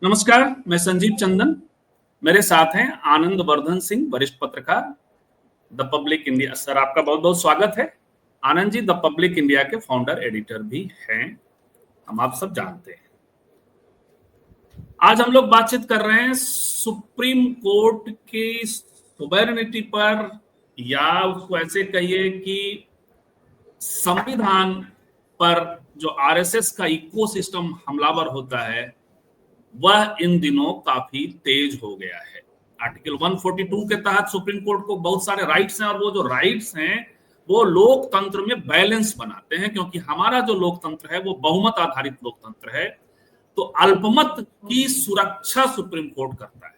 नमस्कार, मैं संजीव चंदन। मेरे साथ हैं आनंद वर्धन सिंह, वरिष्ठ पत्रकार, द पब्लिक इंडिया। सर, आपका बहुत बहुत स्वागत है। Anand ji the public India के फाउंडर एडिटर भी हैं, हम आप सब जानते हैं। आज हम लोग बातचीत कर रहे हैं सुप्रीम कोर्ट की सोवेरेनिटी पर, या उसको ऐसे कहिए कि संविधान पर जो आरएसएस का इकोसिस्टम हमलावर होता है वह इन दिनों काफी तेज हो गया है। आर्टिकल 142 के तहत सुप्रीम कोर्ट को बहुत सारे राइट्स हैं, और वो जो राइट्स हैं वो लोकतंत्र में बैलेंस बनाते हैं, क्योंकि हमारा जो लोकतंत्र है वो बहुमत आधारित लोकतंत्र है। तो अल्पमत की सुरक्षा सुप्रीम कोर्ट करता है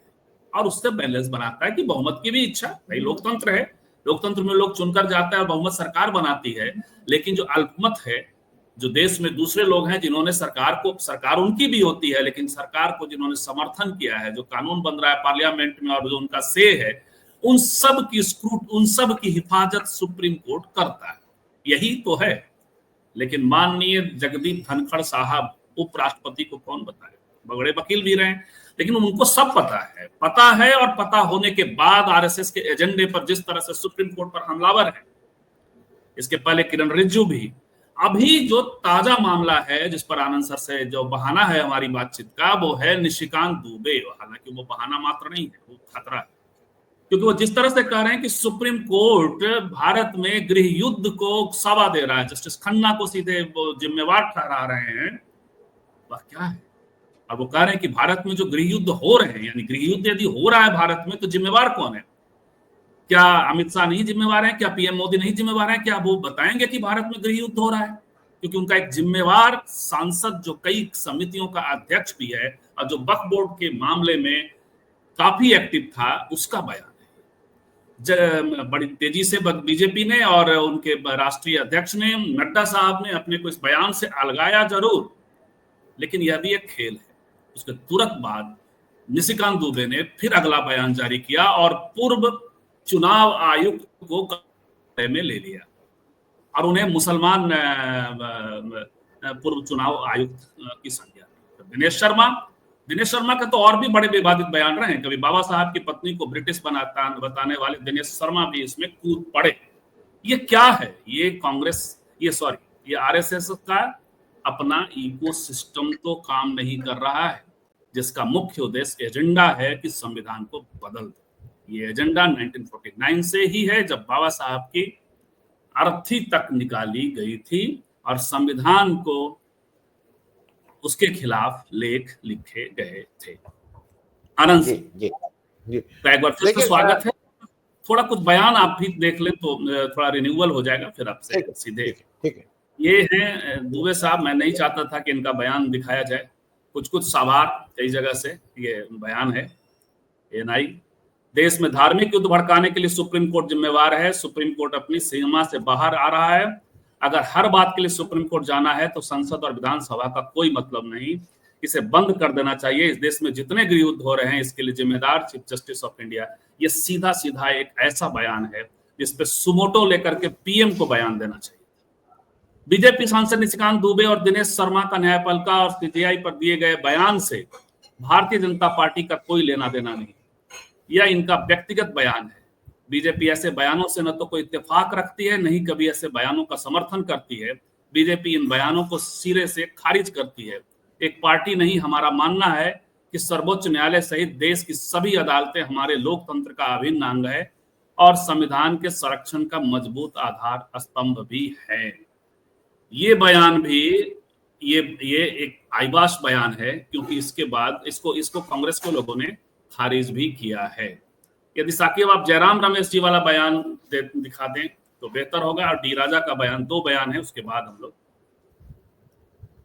और उससे बैलेंस बनाता है कि बहुमत की भी इच्छा, भाई लोकतंत्र है, लोकतंत्र में लोग चुनकर जाता है और बहुमत सरकार बनाती है। लेकिन जो अल्पमत है, जो देश में दूसरे लोग हैं जिन्होंने सरकार उनकी भी होती है, लेकिन सरकार को जिन्होंने समर्थन किया है, जो कानून बन रहा है पार्लियामेंट में और जो उनका से है, उन सब की हिफाजत सुप्रीम कोर्ट करता है। यही तो है। लेकिन माननीय जगदीप धनखड़ साहब उपराष्ट्रपति को कौन बताए, बड़े वकील भी रहे, लेकिन उनको सब पता है। और पता होने के बाद आरएसएस के एजेंडे पर जिस तरह से सुप्रीम कोर्ट पर हमलावर है, इसके पहले किरण रिजिजू भी, अभी जो ताजा मामला है जिस पर आनंद सर से जो बहाना है हमारी बातचीत का, वो है निशिकांत दुबे। हालांकि वो बहाना मात्र नहीं है, वो खतरा है, क्योंकि वो जिस तरह से कह रहे हैं कि सुप्रीम कोर्ट भारत में गृह युद्ध को सवा दे रहा है, जस्टिस खन्ना को सीधे वो जिम्मेवार ठहरा रहे हैं, वह क्या है। अब वो कह रहे हैं कि भारत में जो गृह युद्ध हो रहे हैं, यानी गृह युद्ध यदि हो रहा है भारत में, तो जिम्मेवार कौन है? क्या अमित शाह नहीं जिम्मेवार है? क्या पीएम मोदी नहीं जिम्मेवार है? क्या वो बताएंगे कि भारत में गृह युद्ध हो रहा है? क्योंकि उनका एक जिम्मेवार सांसद जो कई समितियों का अध्यक्ष भी है और जो वक्फ बोर्ड के मामले में काफी एक्टिव था, उसका बयान है। बड़ी तेजी से बीजेपी ने और उनके राष्ट्रीय अध्यक्ष ने, नड्डा साहब ने अपने को इस बयान से अलगाया जरूर, लेकिन यह भी एक खेल है। उसके तुरंत बाद निशिकांत दुबे ने फिर अगला बयान जारी किया और पूर्व चुनाव आयुक्त को में ले लिया और उन्हें मुसलमान पूर्व चुनाव आयुक्त की संज्ञा दी। दिनेश शर्मा का तो और भी बड़े विवादित बयान रहे हैं। कभी बाबा साहब की पत्नी को ब्रिटिश बताने वाले दिनेश शर्मा भी इसमें कूद पड़े। ये क्या है? ये आरएसएस का अपना इकोसिस्टम तो काम नहीं कर रहा है, जिसका मुख्य उद्देश्य एजेंडा है कि संविधान को बदल दो। ये एजेंडा 1949 से ही है, जब बाबा साहब की अर्थी तक निकाली गई थी और संविधान को उसके खिलाफ लेख लिखे गए थे। आनंद जी, जी, जी। तो एक बार फिर से स्वागत है। थोड़ा कुछ बयान आप भी देख लें तो थोड़ा रिन्यूअल हो जाएगा, फिर आपसे सीधे। ठीक है। ये हैं दुबे साहब। मैं नहीं चाहता था कि इनका बयान दिखाया जाए, कुछ साभार कई जगह से ये बयान है। एनआई, देश में धार्मिक युद्ध भड़काने के लिए सुप्रीम कोर्ट जिम्मेवार है। सुप्रीम कोर्ट अपनी सीमा से बाहर आ रहा है। अगर हर बात के लिए सुप्रीम कोर्ट जाना है तो संसद और विधानसभा का कोई मतलब नहीं। इसे बंद कर देना चाहिए। इस देश में जितने गृह युद्ध हो रहे हैं इसके लिए जिम्मेदार चीफ जस्टिस ऑफ इंडिया। ये सीधा एक ऐसा बयान है जिसपे सुमोटो लेकर के पीएम को बयान देना चाहिए। बीजेपी सांसद निशिकांत दुबे और दिनेश शर्मा का न्यायपालिका और सीबीआई पर दिए गए बयान से भारतीय जनता पार्टी का कोई लेना देना नहीं। यह इनका व्यक्तिगत बयान है। बीजेपी ऐसे बयानों से न तो कोई इत्तेफाक रखती है, नहीं कभी ऐसे बयानों का समर्थन करती है। बीजेपी इन बयानों को सिरे से खारिज करती है। एक पार्टी नहीं, हमारा मानना है कि सर्वोच्च न्यायालय सहित देश की सभी अदालतें हमारे लोकतंत्र का अभिन्न अंग है और संविधान के संरक्षण का मजबूत आधार स्तंभ भी है। ये बयान भी ये एक आईबाश बयान है, क्योंकि इसके बाद इसको कांग्रेस के लोगों ने खारिज भी किया है। यदि साकिब आप जयराम रमेश जी वाला बयान दिखा दें तो बेहतर होगा, और डी राजा का बयान, 2 बयान है उसके बाद हम लोग।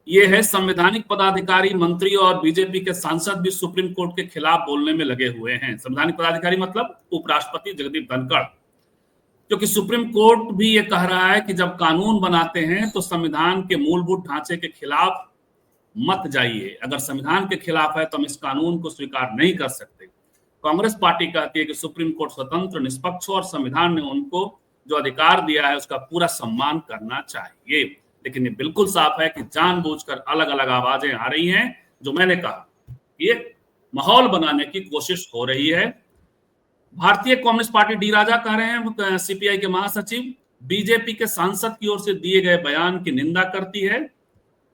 ये है संवैधानिक पदाधिकारी, मंत्री और बीजेपी के सांसद भी सुप्रीम कोर्ट के खिलाफ बोलने में लगे हुए हैं। संवैधानिक पदाधिकारी मतलब उपराष्ट्रपति जगदीप धनखड़, क्योंकि सुप्रीम कोर्ट भी ये कह रहा है कि जब कानून बनाते हैं तो संविधान के मूलभूत ढांचे के खिलाफ मत जाइए। अगर संविधान के खिलाफ है तो हम इस कानून को स्वीकार नहीं कर सकते। कांग्रेस पार्टी कहती है कि सुप्रीम कोर्ट स्वतंत्र, निष्पक्ष और संविधान ने उनको जो अधिकार दिया है उसका पूरा सम्मान करना चाहिए। लेकिन ये बिल्कुल साफ है कि जानबूझकर अलग अलग आवाजें आ रही हैं। जो मैंने कहा, ये माहौल बनाने की कोशिश हो रही है। भारतीय कम्युनिस्ट पार्टी डी राजा कह रहे हैं, सीपीआई के महासचिव, बीजेपी के सांसद की ओर से दिए गए बयान की निंदा करती है।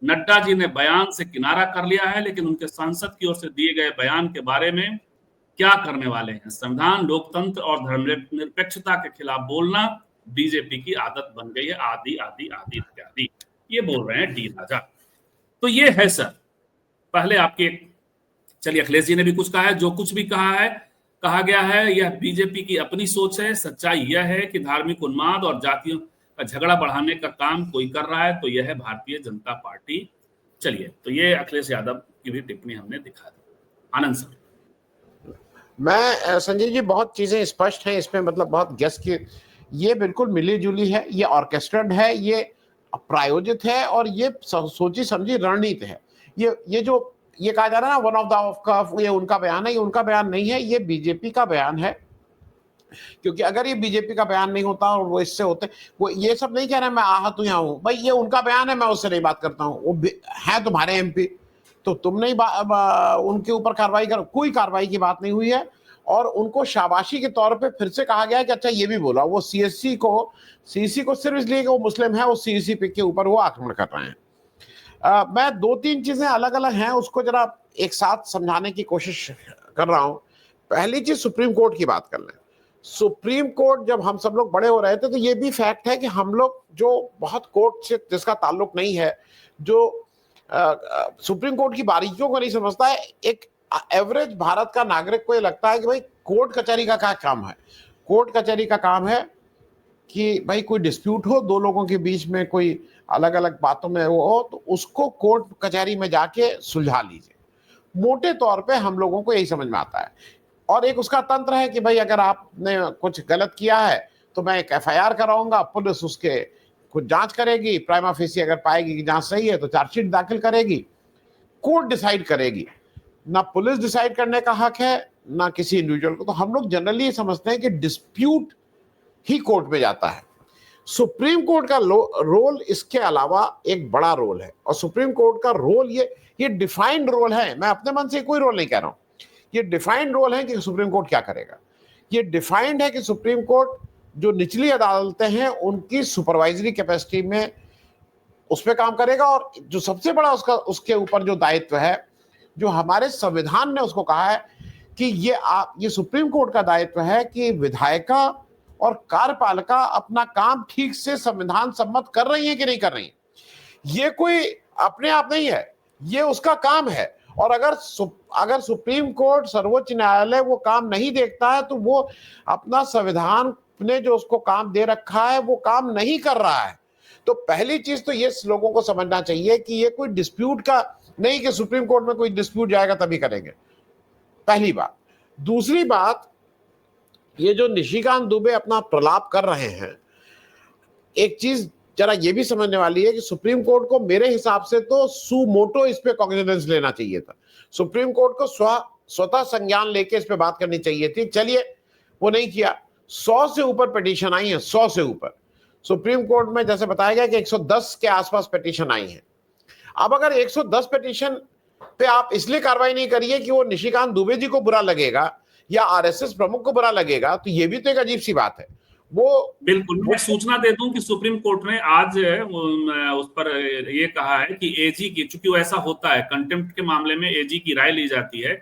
नड्डा जी ने बयान से किनारा कर लिया है, लेकिन उनके सांसद की ओर से दिए गए बयान के बारे में क्या करने वाले हैं? संविधान, लोकतंत्र और धर्मनिरपेक्षता के खिलाफ बोलना बीजेपी की आदत बन गई है, आदि आदि आदि इत्यादि, ये बोल रहे हैं डी राजा। तो ये है सर, पहले आपके, चलिए अखिलेश जी ने भी कुछ कहा है, जो कुछ भी कहा है, कहा गया है, यह बीजेपी की अपनी सोच है। सच्चाई यह है कि धार्मिक उन्माद और जातियों का झगड़ा बढ़ाने का काम कोई कर रहा है, तो यह है भारतीय जनता पार्टी। चलिए, तो ये अखिलेश यादव की भी टिप्पणी हमने दिखा दी। आनंद सर। मैं संजय जी, बहुत चीजें स्पष्ट हैं इसमें, मतलब बहुत गेस की, ये बिल्कुल मिली जुली है, ये ऑर्केस्ट्रेड है, ये प्रायोजित है और ये सोची समझी रणनीति है। ये जो ये कहा जा रहा है ना, वन ऑफ द ऑफ का, ये उनका बयान है, ये उनका बयान नहीं है, ये बीजेपी का बयान है। क्योंकि अगर ये बीजेपी का बयान नहीं होता और वो इससे होते, वो ये सब नहीं कह रहे मैं आहत हूं, यहाँ हूं भाई, ये उनका बयान है, मैं उससे नहीं बात करता हूं, वो है तुम्हारे एमपी, तो तुम नहीं उनके ऊपर कार्रवाई करो। कोई कार्रवाई की बात नहीं हुई है और उनको शाबाशी के तौर पे फिर से कहा गया है कि अच्छा ये भी बोला। वो सीएससी को सिर्फ इसलिए कि वो मुस्लिम है, वो सीएससी के ऊपर वो आक्रमण कर रहे हैं। मैं दो तीन चीजें अलग अलग हैं उसको जरा एक साथ समझाने की कोशिश कर रहा हूं। पहली चीज, सुप्रीम कोर्ट की बात कर लें। सुप्रीम कोर्ट, जब हम सब लोग बड़े हो रहे थे तो ये भी फैक्ट है कि हम लोग जो बहुत कोर्ट से जिसका ताल्लुक नहीं है, जो सुप्रीम कोर्ट की बारीकियों को नहीं समझता है, एक एवरेज भारत का नागरिक को ये लगता है कि भाई कोर्ट कचहरी का क्या काम है। कोर्ट कचहरी का काम है कि भाई कोई डिस्प्यूट हो, दो लोगों के बीच में कोई अलग अलग बातों में वो हो, तो उसको कोर्ट कचहरी में जाके सुलझा लीजिए। मोटे तौर पे हम लोगों को यही समझ में आता है। और एक उसका तंत्र है कि भाई अगर आपने कुछ गलत किया है तो मैं एक एफआईआर कराऊंगा, पुलिस उसके कुछ जांच करेगी, प्राइमा फेसी अगर पाएगी कि जांच सही है तो चार्जशीट दाखिल करेगी, कोर्ट डिसाइड करेगी। ना पुलिस डिसाइड करने का हक है ना किसी इंडिविजुअल को। तो हम लोग जनरली ये समझते हैं कि डिस्प्यूट ही कोर्ट में जाता है। सुप्रीम कोर्ट का रोल इसके अलावा एक बड़ा रोल है, और सुप्रीम कोर्ट का रोल ये डिफाइंड रोल है। मैं अपने मन से कोई रोल नहीं कह रहा हूं, ये डिफाइंड रोल है कि सुप्रीम कोर्ट क्या करेगा। ये डिफाइंड है कि सुप्रीम कोर्ट जो निचली अदालतें हैं उनकी सुपरवाइजरी कैपेसिटी में उस पर काम करेगा। और जो सबसे बड़ा उसके ऊपर जो दायित्व है, जो हमारे संविधान ने उसको कहा है कि ये सुप्रीम कोर्ट का दायित्व है कि विधायिका और कार्यपालिका अपना काम ठीक से संविधान सम्मत कर रही है कि नहीं कर रही है। ये कोई अपने आप नहीं है, ये उसका काम है। और अगर सुप्रीम कोर्ट, सर्वोच्च न्यायालय वो काम नहीं देखता है तो वो अपना संविधान ने जो उसको काम दे रखा है वो काम नहीं कर रहा है। तो पहली चीज तो ये लोगों को समझना चाहिए कि ये कोई डिस्प्यूट का नहीं कि सुप्रीम कोर्ट में कोई डिस्प्यूट जाएगा तभी करेंगे, पहली बात। दूसरी बात, ये जो निशिकांत दुबे अपना प्रलाप कर रहे हैं, एक चीज जरा ये भी समझने वाली है कि सुप्रीम कोर्ट को मेरे हिसाब से तो सुमोटो इस पे कॉग्निजेंस लेना चाहिए था। सुप्रीम कोर्ट को स्वतः संज्ञान लेके इस पे बात करनी चाहिए थी। चलिए, वो नहीं किया। 100 से ऊपर पिटीशन आई है, 100 से ऊपर। सुप्रीम कोर्ट में जैसे बताया गया कि 110 के आसपास पिटीशन आई है। अब अगर 110 पिटीशन पे आप इसलिए कार्रवाई नहीं करिए कि वो निशिकांत दुबे जी को बुरा लगेगा या आरएसएस प्रमुख को बुरा लगेगा, तो ये भी तो एक अजीब सी बात है। वो बिल्कुल, मैं सूचना दे दूं कि सुप्रीम कोर्ट ने आज उस पर ये कहा है कि एजी की, चूंकि वो ऐसा होता है कंटेम्प्ट के मामले में एजी की राय ली जाती है,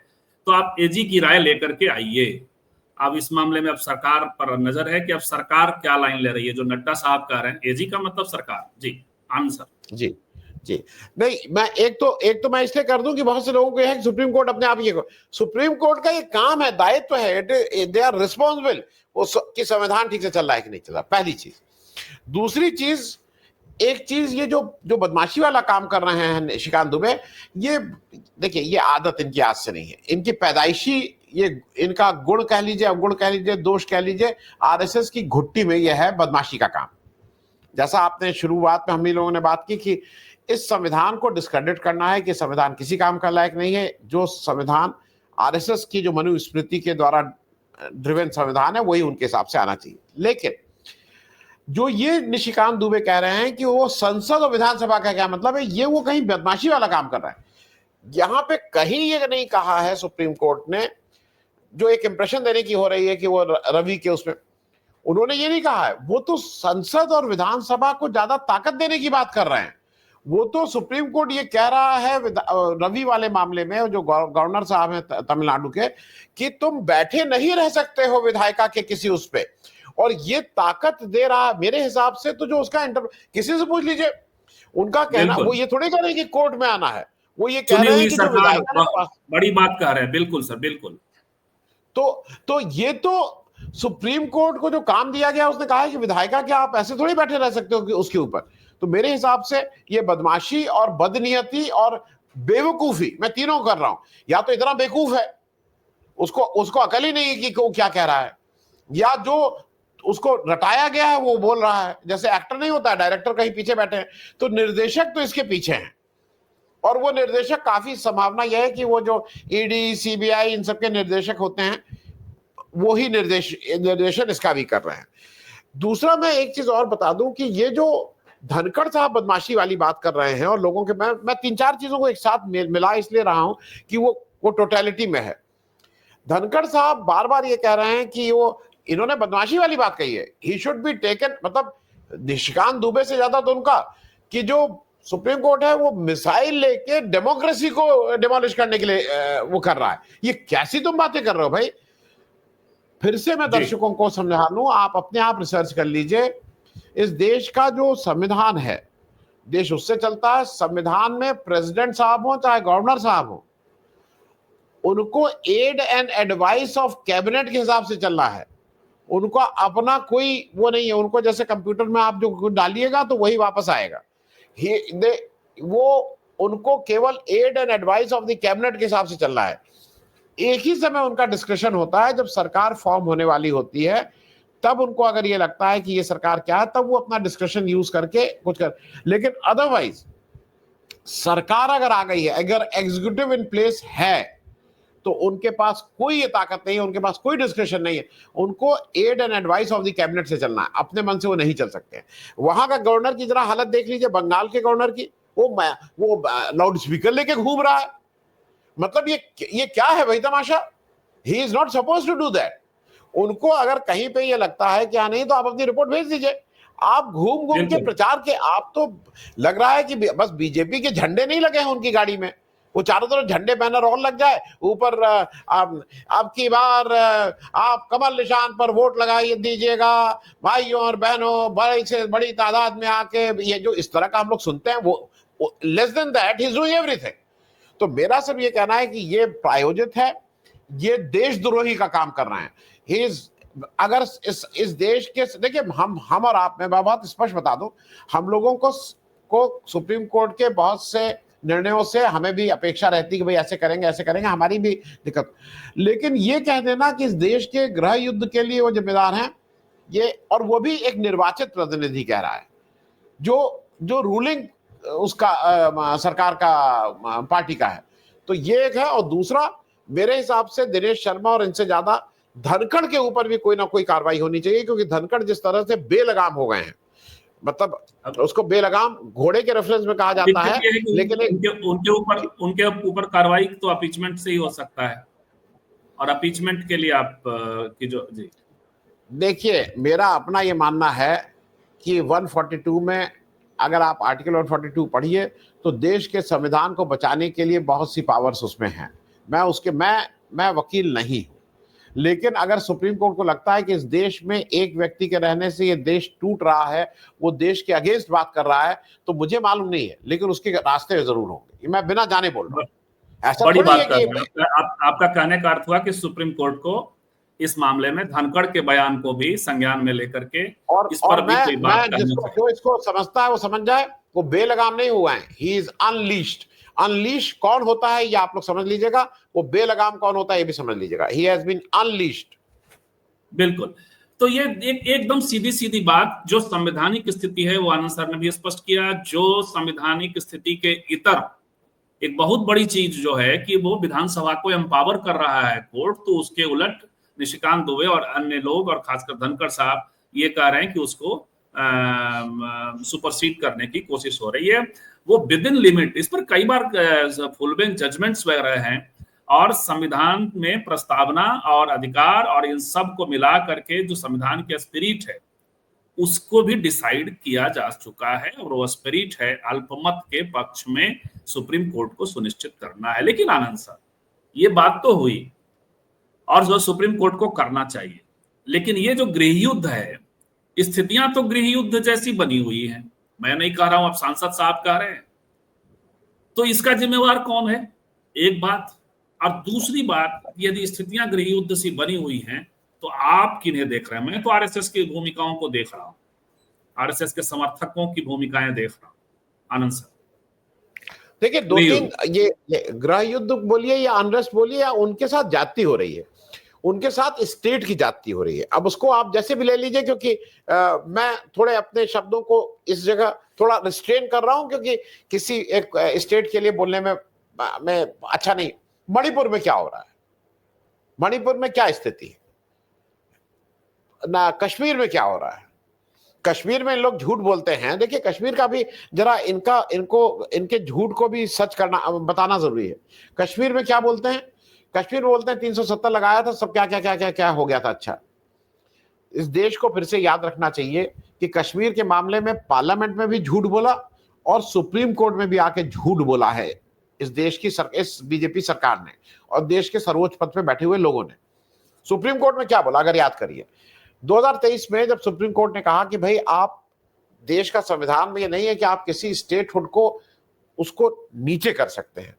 तो आप एजी की राय लेकर के आइए। अब इस मामले में अब सरकार पर नजर है कि अब सरकार क्या लाइन ले रही है। जो नड्डा साहब कह रहे हैं, एजी का मतलब सरकार। जी आनंद सर। जी जी नहीं, मैं एक तो मैं इसलिए कर दूं कि बहुत से लोगों को यह है कि सुप्रीम कोर्ट अपने आप ये, सुप्रीम कोर्ट का ये काम है, दायित्व है, दे आर रिस्पॉन्सिबल कि संविधान ठीक से चल रहा है कि नहीं चल रहा, पहली चीज। दूसरी चीज, एक चीज, ये जो बदमाशी वाला काम कर रहे हैं निशिकांत दुबे, ये देखिए, ये आदत इनकी आज से नहीं है, इनकी पैदाइशी, ये इनका गुण कह लीजिए, अवगुण कह लीजिए, दोष कह लीजिए, आरएसएस की घुट्टी में यह है बदमाशी का काम। जैसा आपने शुरुआत में हम ही लोगों ने बात की कि इस संविधान को डिस्क्रेडिट करना है कि संविधान किसी काम का लायक नहीं है। जो संविधान आरएसएस की जो मनुस्मृति के द्वारा ड्रिवन संविधान है वही उनके हिसाब से आना चाहिए। लेकिन जो ये निशिकांत दुबे कह रहे हैं कि वो संसद और विधानसभा का क्या मतलब है, ये वो कहीं बदमाशी वाला काम कर रहा है। यहां पे कहीं ये नहीं कहा है सुप्रीम कोर्ट ने, जो एक इंप्रेशन देने की हो रही है कि वो रवि के उसमें, उन्होंने ये नहीं कहा है। वो तो संसद और विधानसभा को ज्यादा ताकत देने की बात कर रहे हैं। वो तो सुप्रीम कोर्ट ये कह रहा है रवि वाले मामले में, जो गवर्नर साहब हैं तमिलनाडु के, कि तुम बैठे नहीं रह सकते हो विधायिका के किसी उस पे, और ये ताकत दे रहा मेरे हिसाब से। तो जो उसका किसी से पूछ लीजिए, उनका कहना, वो ये थोड़ी कह रहे हैं कि कोर्ट में आना है, वो ये कह रहे हैं कि जो विधायिका बड़ी बात कह रहे हैं। बिल्कुल सर, बिल्कुल। तो ये तो सुप्रीम कोर्ट को जो काम दिया गया, उसने कहा है कि विधायिका क्या आप ऐसे थोड़ी बैठे रह सकते हो कि उसके ऊपर। तो मेरे हिसाब से ये बदमाशी और बदनीयती और बेवकूफी, मैं तीनों कर रहा हूं। या तो इतना बेवकूफ है, उसको अकल ही नहीं है कि वो क्या कह रहा है, या जो उसको रटाया गया है वो बोल रहा है। जैसे एक्टर नहीं होता, डायरेक्टर कहीं पीछे बैठे हैं, तो निर्देशक तो इसके पीछे हैं। और वो निर्देशक, काफी संभावना यह है कि वो जो ईडी सीबीआई इन सबके निर्देशक होते हैं, वो ही निर्देशन इसका भी कर रहे हैं। दूसरा, मैं एक चीज और बता दूं कि ये जो धनखड़ साहब बदमाशी वाली बात कर रहे हैं, और लोगों के, मैं तीन चार चीजों को एक साथ मिला इसलिए रहा हूं कि वो टोटलिटी में है। धनखड़ साहब बार बार ये कह रहे हैं कि इन्होंने बदमाशी वाली बात कही है, ही शुड बी टेकन, मतलब निशिकांत दुबे से ज्यादा तो उनका, कि जो सुप्रीम कोर्ट है वो मिसाइल लेके डेमोक्रेसी को डिमोलिश करने के लिए वो कर रहा है। ये कैसी तुम बातें कर रहे हो भाई? फिर से मैं दर्शकों को समझा लूं, आप अपने आप रिसर्च कर लीजिए। इस देश का जो संविधान है, देश उससे चलता है। संविधान में प्रेसिडेंट साहब हो चाहे गवर्नर साहब हो, उनको aid and advice of cabinet के हिसाब से चलना है। उनका अपना कोई वो नहीं है। उनको जैसे कंप्यूटर में आप जो डालिएगा तो वही वापस आएगा। वो उनको केवल aid and advice of the cabinet के हिसाब से चलना है। एक ही समय उनका डिस्कशन होता है, जब सरकार फॉर्म होने वाली होती है, तब उनको अगर ये लगता है कि ये सरकार क्या है, तब वो अपना डिस्कशन यूज करके कुछ कर। लेकिन अदरवाइज सरकार अगर आ गई है, अगर एग्जीक्यूटिव इन प्लेस है, तो उनके पास कोई ये ताकत नहीं है, उनके पास कोई डिस्कशन नहीं है। उनको aid and advice of the cabinet से चलना है, अपने मन से वो नहीं चल सकते। वहां का गवर्नर की जरा हालत देख लीजिए, बंगाल के गवर्नर की, वो लाउड स्पीकर लेके घूम रहा है। मतलब ये क्या है भाई तमाशा? He is not suppose to do that. उनको अगर कहीं पे ये लगता है क्या नहीं, तो आप अपनी रिपोर्ट भेज दीजिए। आप घूम घूम के प्रचार के, आप तो लग रहा है कि बस बीजेपी के झंडे नहीं लगे हैं उनकी गाड़ी में, वो चारों तरफ झंडे बैनर और लग जाए ऊपर, अब की बार आप कमल निशान पर वोट लगाई दीजिएगा भाइयों और बहनों, बड़ी से बड़ी तादाद में आके। ये जो इस तरह का हम लोग सुनते हैं, वो less than that he is doing everything. तो मेरा सिर्फ ये कहना है कि ये प्रायोजित है, ये देशद्रोही का काम कर रहे हैं। अगर इस देश के, देखिए हम और आप, मैं बहुत स्पष्ट बता दूं, हम लोगों को सुप्रीम कोर्ट के बहुत से निर्णयों से हमें भी अपेक्षा रहती है कि भाई ऐसे करेंगे, हमारी भी दिक्कत। लेकिन ये कह देना कि इस देश के गृह युद्ध के लिए वो जिम्मेदार हैं, ये, और वो भी एक निर्वाचित प्रतिनिधि कह रहा है, जो रूलिंग उसका सरकार का पार्टी का है। तो ये एक है। और दूसरा, मेरे हिसाब से दिनेश शर्मा और इनसे ज्यादा धनखड़ के ऊपर भी कोई ना कोई कार्रवाई होनी चाहिए, क्योंकि धनखड़ जिस तरह से बेलगाम हो गए हैं, मतलब उसको बेलगाम घोड़े के रेफरेंस में कहा जाता है, लेकिन उनके ऊपर कार्रवाई तो अपीचमेंट से ही हो सकता है, और अपीचमेंट के लिए आप की जो जी देखिए, मेरा अपना ये मानना है कि 142 में, अगर आप आर्टिकल 142 पढ़िए, तो देश के संविधान को बचाने के लिए बहुत सी पावर्स उसमें हैं। मैं वकील नहीं हूं, लेकिन अगर सुप्रीम कोर्ट को लगता है कि इस देश में एक व्यक्ति के रहने से ये देश टूट रहा है, वो देश के अगेंस्ट बात कर रहा है, तो मुझे मालूम नहीं है, लेकिन उसके रास्ते जरूर होंगे। मैं बिना जाने बोल रहा हूं, ऐसा बड़ी बात कर रहे हैं। आपका कहने का अर्थ हुआ कि सुप्रीम कोर्ट को इस मामले में धनखड़ के बयान को भी संज्ञान में लेकर के इस पर भी कोई बात करनी चाहिए। जो इसको समझता है वो समझ जाए, वो बेलगाम नहीं हुआ है, ही इज अनलीश्ड। अनलीश कौन होता है ये आप लोग समझ लीजिएगा, वो बेलगाम कौन होता है ये भी समझ लीजिएगा। He has been unleashed. बिल्कुल। तो ये एकदम सीधी सीधी बात, जो संवैधानिक स्थिति है वो आनंद सर ने भी स्पष्ट किया। जो संवैधानिक स्थिति के इतर एक बहुत बड़ी चीज जो है कि वो विधानसभा को एम्पावर कर रहा है कोर्ट, तो उसके उलट निशिकांत दुबे और अन्य लोग और खासकर धनखड़ साहब ये कह रहे हैं कि उसको सुपरसीड करने की कोशिश हो रही है, वो विद इन लिमिट। इस पर कई बार फुल बेंच जजमेंट्स वगैरह हैं, और संविधान में प्रस्तावना और अधिकार और इन सब को मिला करके जो संविधान की स्पिरिट है उसको भी डिसाइड किया जा चुका है, और वो स्पिरिट है अल्पमत के पक्ष में सुप्रीम कोर्ट को सुनिश्चित करना है। लेकिन आनंद सर, ये बात तो हुई, और जो सुप्रीम कोर्ट को करना चाहिए, लेकिन ये जो गृह युद्ध है, स्थितियां तो गृह युद्ध जैसी बनी हुई हैं। मैं नहीं कह रहा हूं, आप सांसद साहब कह रहे हैं, तो इसका जिम्मेवार कौन है? एक बात। और दूसरी बात, यदि स्थितियां गृह युद्ध सी बनी हुई हैं तो आप किन्हें देख रहे हैं? मैं तो आरएसएस की भूमिकाओं को देख रहा हूं, आरएसएस के समर्थकों की भूमिकाएं देख रहा हूं। आनंद सर, देखिए, दो तीन ये गृह युद्ध बोलिए या अनरेस्ट बोलिए, या उनके साथ जाति हो रही है, उनके साथ स्टेट की जाति हो रही है। अब उसको आप जैसे भी ले लीजिए, क्योंकि मैं थोड़े अपने शब्दों को इस जगह थोड़ा रिस्ट्रेन कर रहा हूं, क्योंकि किसी एक स्टेट के लिए बोलने में मैं अच्छा नहीं। मणिपुर में क्या हो रहा है, मणिपुर में क्या स्थिति है ना, कश्मीर में क्या हो रहा है। कश्मीर में लोग झूठ बोलते हैं। देखिए, कश्मीर का भी जरा इनके झूठ को भी सच करना, बताना जरूरी है। कश्मीर में क्या बोलते हैं? कश्मीर में बोलते हैं 370 लगाया था, सब क्या क्या क्या क्या क्या हो गया था। अच्छा, इस देश को फिर से याद रखना चाहिए कि कश्मीर के मामले में पार्लियामेंट में भी झूठ बोला और सुप्रीम कोर्ट में भी आके झूठ बोला है इस देश की इस बीजेपी सरकार ने और देश के सर्वोच्च पद पे बैठे हुए लोगों ने। सुप्रीम कोर्ट में क्या बोला, अगर याद करिए, 2023 में जब सुप्रीम कोर्ट ने कहा कि भाई, आप देश का संविधान में ये नहीं है कि आप किसी स्टेटहुड को उसको नीचे कर सकते हैं,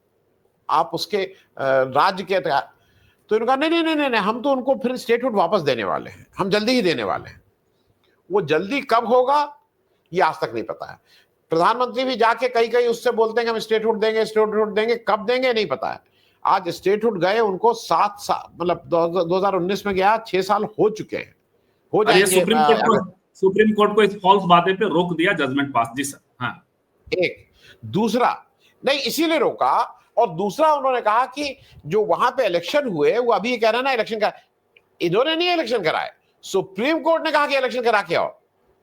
आप उसके राज्य के, तो इन्होंने कहा नहीं नहीं नहीं नहीं, हम तो उनको फिर स्टेटहुड वापस देने वाले हैं, हम जल्दी ही देने वाले हैं। वो जल्दी कब होगा ये आज तक नहीं पता है। प्रधानमंत्री भी जाके कई कई उससे बोलते हैं कि हम स्टेटहुड देंगे, स्टेटहुड देंगे, कब देंगे नहीं पता है। आज स्टेटहुड गए उनको 7 साल, मतलब 2019 में गया, 6 साल हो चुके हैं, हो जाएंगे। सुप्रीम कोर्ट को इस फॉल्स बातें पे रोक दिया, जजमेंट पास। जी सर। हाँ, एक दूसरा नहीं, इसीलिए रोका। और दूसरा, उन्होंने कहा कि जो वहां पे इलेक्शन हुए, वो अभी कह रहे हैं ना इलेक्शन का, इन्होंने नहीं इलेक्शन कराए, सुप्रीम कोर्ट ने कहा कि इलेक्शन करा के आओ,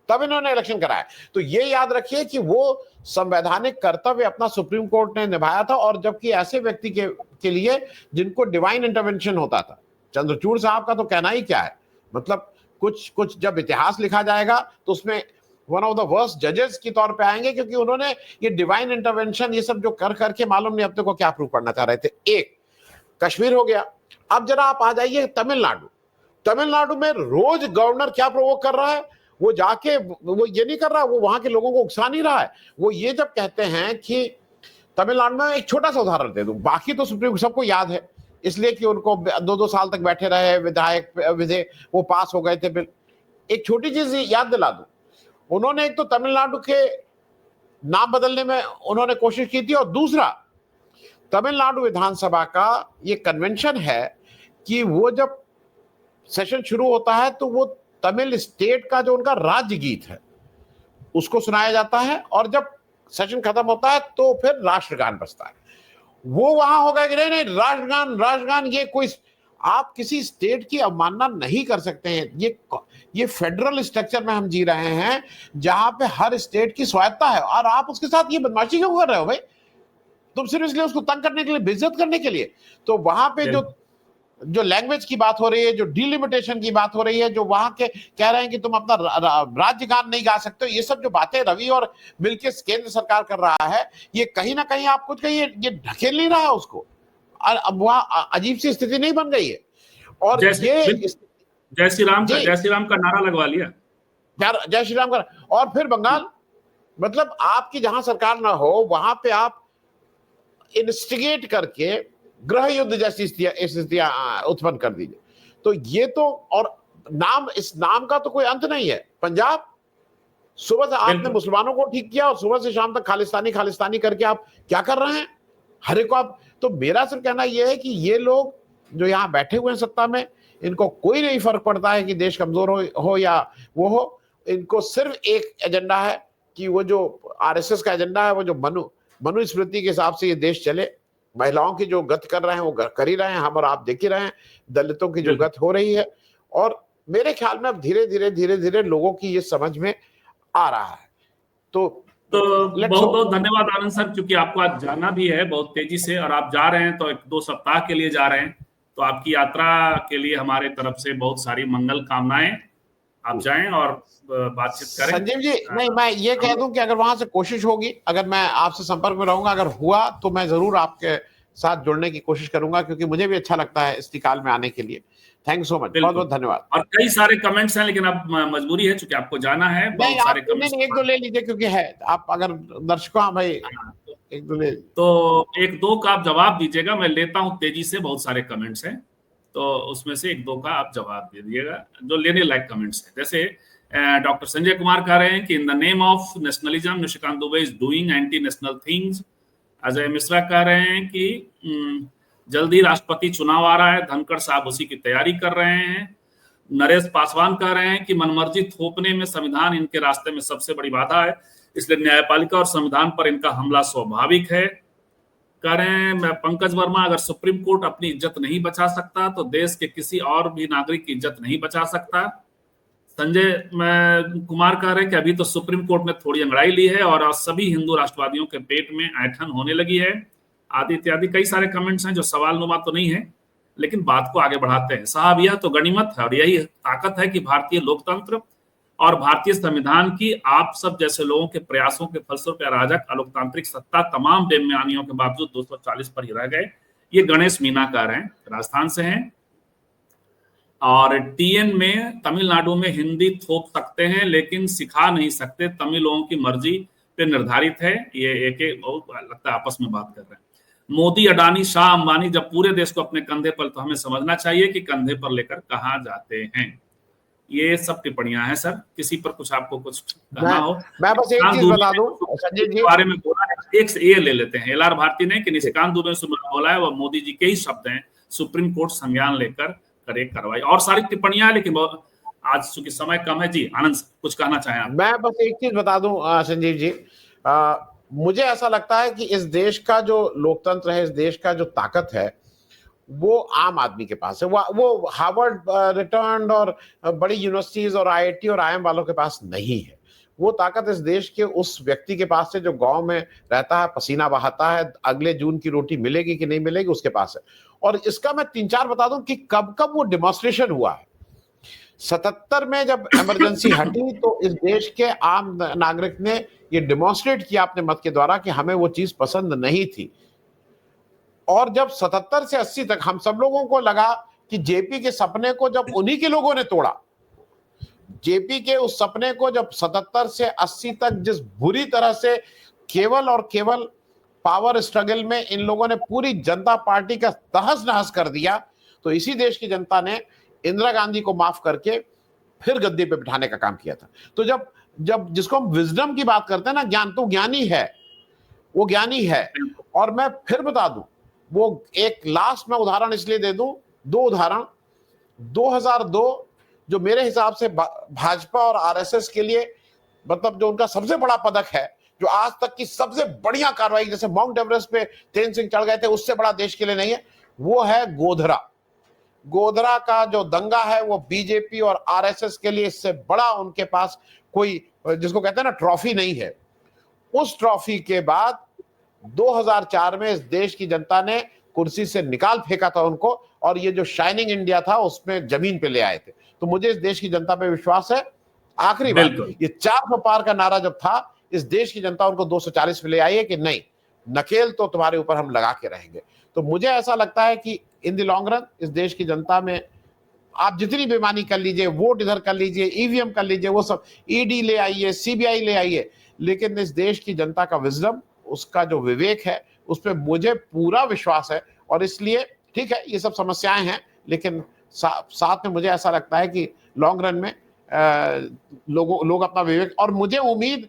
तब इन्होंने इलेक्शन कराया। तो ये याद रखिए कि वो संवैधानिक कर्तव्य अपना सुप्रीम कोर्ट ने निभाया था, और जबकि ऐसे व्यक्ति के लिए जिनको डिवाइन इंटरवेंशन होता था। चंद्रचूड़ साहब का तो कहना ही क्या है, मतलब कुछ जब इतिहास लिखा जाएगा तो उसमें वन ऑफ द वर्स्ट जजेस के तौर पे आएंगे, क्योंकि उन्होंने ये डिवाइन इंटरवेंशन ये सब जो कर करके मालूम नहीं अब तक को क्या प्रूव करना चाह रहे थे। एक कश्मीर हो गया। अब जरा आप आ जाइए तमिलनाडु। तमिलनाडु में रोज गवर्नर क्या प्रोवोक कर रहा है, वो जाके वो ये नहीं कर रहा, वो वहां के लोगों को उकसा नहीं रहा है। वो ये जब कहते हैं कि तमिलनाडु में, एक छोटा सा उदाहरण दे दूं, बाकी तो सुप्रीम सबको याद है, इसलिए कि उनको 2-2 साल तक बैठे रहे विधायक, विधेयक वो पास हो गए थे बिल। एक छोटी चीज याद दिला दूं, उन्होंने एक तो तमिलनाडु के नाम बदलने में उन्होंने कोशिश की थी, और दूसरा तमिलनाडु विधानसभा का ये कन्वेंशन है कि वो जब सेशन शुरू होता है तो वो तमिल स्टेट का जो उनका राज्य गीत है उसको सुनाया जाता है, और जब सेशन खत्म होता है तो फिर राष्ट्रगान बजता है। वो वहां होगा कि नहीं नहीं, राष्ट्रगान ये कोई, आप किसी स्टेट की अवमानना नहीं कर सकते हैं। ये फेडरल स्ट्रक्चर में हम जी रहे हैं जहां पे हर स्टेट की स्वायत्ता है, और आप उसके साथ ये बदमाशी क्यों कर रहे हो भाई? तुम सिर्फ इसलिए उसको तंग करने के लिए, बेइज्जत करने के लिए। तो वहां पे जो लैंग्वेज की बात हो रही है, जो डिलिमिटेशन की बात हो रही है, जो वहां के कह रहे हैं कि तुम अपना राज्य गान नहीं गा सकते, ये सब जो बातें रवि और मिलकर केंद्र सरकार कर रहा है, ये कहीं ना कहीं आप कुछ कहिए, ये ढकेल नहीं रहा है उसको। अब वहां अजीब सी स्थिति नहीं बन गई है। और जय श्री राम का नारा लगवा लिया, जय श्री राम का। और फिर बंगाल, मतलब आपकी जहां सरकार ना हो वहां पे आप इंस्टिगेट करके गृह युद्ध जैसी स्थितियां उत्पन्न कर दीजिए। तो ये तो, और इस नाम का तो कोई अंत नहीं है। पंजाब, सुबह से आपने मुसलमानों को ठीक किया और सुबह से शाम तक खालिस्तानी करके आप क्या कर रहे हैं हर एक को आप। तो मेरा सिर्फ कहना यह है कि ये लोग जो यहाँ बैठे हुए हैं सत्ता में, इनको कोई नहीं फर्क पड़ता है कि देश कमजोर हो या वो हो। इनको सिर्फ एक एजेंडा है कि वो जो आरएसएस का एजेंडा है, वो जो मनुस्मृति के हिसाब से ये देश चले। महिलाओं की जो गत कर रहे हैं वो कर ही रहे हैं, हम और आप देख ही रहे हैं। दलितों की जो गत हो रही है, और मेरे ख्याल में अब धीरे धीरे लोगों की ये समझ में आ रहा है। तो बहुत बहुत धन्यवाद आनंद सर, क्योंकि आपको आज जाना भी है बहुत तेजी से, और आप जा रहे हैं तो 1-2 सप्ताह के लिए जा रहे हैं, तो आपकी यात्रा के लिए हमारे तरफ से बहुत सारी मंगल कामनाएं। आप जाएं और बातचीत करें। संजीव जी, नहीं, मैं ये कह दूं कि अगर वहां से कोशिश होगी, अगर मैं आपसे संपर्क में रहूंगा, अगर हुआ तो मैं जरूर आपके साथ जुड़ने की कोशिश करूंगा, क्योंकि मुझे भी अच्छा लगता है इस्तिकाल में आने के लिए। थैंक यू सो मच, बहुत बहुत धन्यवाद। और कई सारे कमेंट्स हैं, लेकिन अब मजबूरी है चूंकि आपको जाना है, बहुत सारे कमेंट्स। नहीं, 1-2 ले लीजिए, क्योंकि है आप अगर दर्शकों, हाँ भाई, 1-2 ले। तो 1-2 का आप जवाब दीजिएगा, मैं लेता हूं तेजी से, बहुत सारे कमेंट्स हैं, तो उसमें से 1-2 का आप जवाब दे दीजिएगा जो लेने लायक कमेंट्स हैं। जैसे डॉक्टर संजय कुमार कह रहे हैं कि in the name of nationalism Nishikant Dubey is doing anti national things. Ajay Mishra कह रहे हैं कि जल्दी राष्ट्रपति चुनाव आ रहा है, धनखड़ साहब उसी की तैयारी कर रहे हैं। नरेश पासवान कह रहे हैं कि मनमर्जी थोपने में संविधान इनके रास्ते में सबसे बड़ी बाधा है, इसलिए न्यायपालिका और संविधान पर इनका हमला स्वाभाविक है। कह रहे हैं पंकज वर्मा, अगर सुप्रीम कोर्ट अपनी इज्जत नहीं बचा सकता तो देश के किसी और भी नागरिक की इज्जत नहीं बचा सकता। संजय कुमार कह रहे हैं कि अभी तो सुप्रीम कोर्ट ने थोड़ी अंगड़ाई ली है और सभी हिंदू राष्ट्रवादियों के पेट में ऐंठन होने लगी है, आदि इत्यादि कई सारे कमेंट्स हैं जो सवाल नुमा तो नहीं है, लेकिन बात को आगे बढ़ाते हैं। साहब, यह तो गनीमत है और यही ताकत है कि भारतीय लोकतंत्र और भारतीय संविधान की आप सब जैसे लोगों के प्रयासों के फलस्वरूप अराजक अलोकतांत्रिक सत्ता तमाम बेईमानियों के बावजूद 240 पर ही रह गए। ये गणेश मीना कह रहे हैं, राजस्थान से हैं। और टीएन में तमिलनाडु में हिंदी थोप सकते हैं लेकिन सिखा नहीं सकते, तमिल लोगों की मर्जी पे निर्धारित है। ये एक बहुत लगता है आपस में बात कर रहे हैं। मोदी, अडानी, शाह, अंबानी जब पूरे देश को अपने कंधे पर, तो हमें समझना चाहिए कि कंधे पर लेकर कहां जाते हैं। ये सब टिप्पणियां हैं सर, किसी पर कुछ आपको कुछ कहना हो? मैं बस एक चीज बता दूं संजय जी, बारे में बोला है, एक से ये ले लेते हैं। एलआर भारती ने कि निशिकांत दुबे से बोला है, वह मोदी जी के ही शब्द हैं, सुप्रीम कोर्ट संज्ञान लेकर करे कार्रवाई। और सारी टिप्पणियां, लेकिन आज चूंकि समय कम है। जी आनंद, कुछ कहना चाहें आप? मैं बस एक चीज बता दूं संजीव जी, मुझे ऐसा लगता है कि इस देश का जो लोकतंत्र है, इस देश का जो ताकत है, वो आम आदमी के पास है। वो हार्वर्ड रिटर्न और बड़ी यूनिवर्सिटीज और आईआईटी और आईएम वालों के पास नहीं है। वो ताकत इस देश के उस व्यक्ति के पास है जो गांव में रहता है, पसीना बहाता है, अगले जून की रोटी मिलेगी कि नहीं मिलेगी उसके पास है। और इसका मैं 3-4 बता दूं कि कब कब वो डेमोन्स्ट्रेशन हुआ है। 77 में जब इमरजेंसी हटी तो इस देश के आम नागरिक ने ये डेमोन्स्ट्रेट किया अपने मत के द्वारा कि हमें वो चीज पसंद नहीं थी। और जब 77 से 80 तक हम सब लोगों को लगा कि जेपी के सपने को जब उन्हीं के लोगों ने तोड़ा, जेपी के उस सपने को जब 77 से 80 तक जिस बुरी तरह से केवल और केवल पावर स्ट्रगल में इन लोगों ने पूरी जनता पार्टी का तहस नहस कर दिया, तो इसी देश की जनता ने इंदिरा गांधी को माफ करके फिर गद्दी पे बिठाने का काम किया था। तो जब जब जिसको हम विजडम की बात करते हैं ना, ज्ञान, तो ज्ञानी है, वो ज्ञानी है। और मैं फिर बता दूं, वो एक लास्ट में उदाहरण इसलिए दे दूं, 2 उदाहरण। 2002 जो मेरे हिसाब से भाजपा और आरएसएस के लिए मतलब जो उनका सबसे बड़ा पदक है, जो आज तक की सबसे बढ़िया कार्रवाई, जैसे माउंट एवरेस्ट पे तेन सिंह चढ़ गए थे, उससे बड़ा देश के लिए नहीं है, वो है गोधरा। गोधरा का जो दंगा है वो बीजेपी और आरएसएस के लिए इससे बड़ा उनके पास कोई, जिसको कहते हैं ना, ट्रॉफी नहीं है। उस ट्रॉफी के बाद 2004 में इस देश की जनता ने कुर्सी से निकाल फेंका था उनको, और ये जो शाइनिंग इंडिया था उसमें जमीन पे ले आए थे। तो मुझे इस देश की जनता पे विश्वास है। आखिरी बात, ये 400 पार का नारा जब था, इस देश की जनता उनको 240 पे ले आई है कि नहीं, नकेल तो तुम्हारे ऊपर हम लगा के रहेंगे। तो मुझे ऐसा लगता है कि इन द लॉन्ग रन इस देश की जनता में आप जितनी बेईमानी कर लीजिए, वोट इधर कर लीजिए, ईवीएम कर लीजिए, वो सब ईडी ले आइए, सीबीआई ले आइए, लेकिन इस देश की जनता का विजडम, उसका जो विवेक है, उस पर मुझे पूरा विश्वास है। और इसलिए ठीक है, ये सब समस्याएं हैं, लेकिन साथ में मुझे ऐसा लगता है कि लॉन्ग रन में लोग अपना विवेक, और मुझे उम्मीद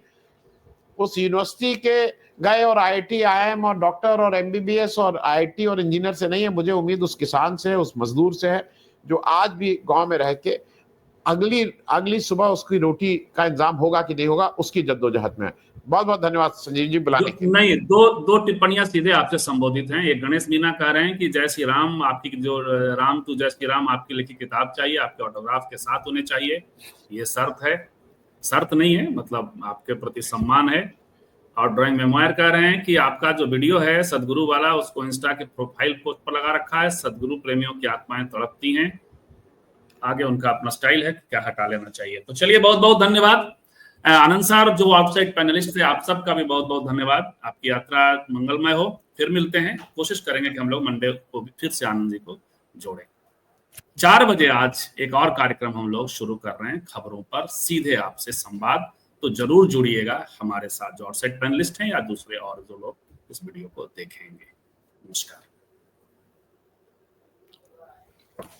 उस यूनिवर्सिटी के गए और आईआईटी, आईएम और डॉक्टर और एमबीबीएस और आईआईटी और इंजीनियर से नहीं है, मुझे उम्मीद उस किसान से है, उस मजदूर से है, जो आज भी गांव में रह के अगली सुबह उसकी रोटी का इंतजाम होगा कि नहीं होगा, उसकी जद्दोजहद में है। बहुत बहुत धन्यवाद संजीव जी बुलाने के लिए। नहीं, दो टिप्पणियां सीधे आपसे संबोधित हैं। एक गणेश मीना कह रहे हैं कि जय श्री राम, आपकी जो राम टू जय श्री राम आपकी लिखी किताब चाहिए, आपके ऑटोग्राफ के साथ होने चाहिए, ये शर्त है। शर्त नहीं है, मतलब आपके प्रति सम्मान है। और ड्राइंग मेमोयर कह रहे हैं कि आपका जो वीडियो है सदगुरु वाला, उसको इंस्टा के प्रोफाइल पोस्ट पर लगा रखा है। सदगुरु प्रेमियों की आत्माएं तड़पती हैं। आगे उनका अपना स्टाइल है, क्या हटा लेना चाहिए। तो चलिए, बहुत बहुत धन्यवाद आनंद साहब, जो आउटसाइड पैनलिस्ट थे, आप सबका भी बहुत बहुत धन्यवाद। आपकी यात्रा मंगलमय हो। फिर मिलते हैं, कोशिश करेंगे कि हम लोग मंडे को भी फिर से आनंद जी को जोड़ें। 4 बजे आज एक और कार्यक्रम हम लोग शुरू कर रहे हैं, खबरों पर सीधे आपसे संवाद। तो जरूर जुड़िएगा हमारे साथ, जो आउटसाइड पैनलिस्ट हैं या दूसरे और जो लोग इस वीडियो को देखेंगे। नमस्कार।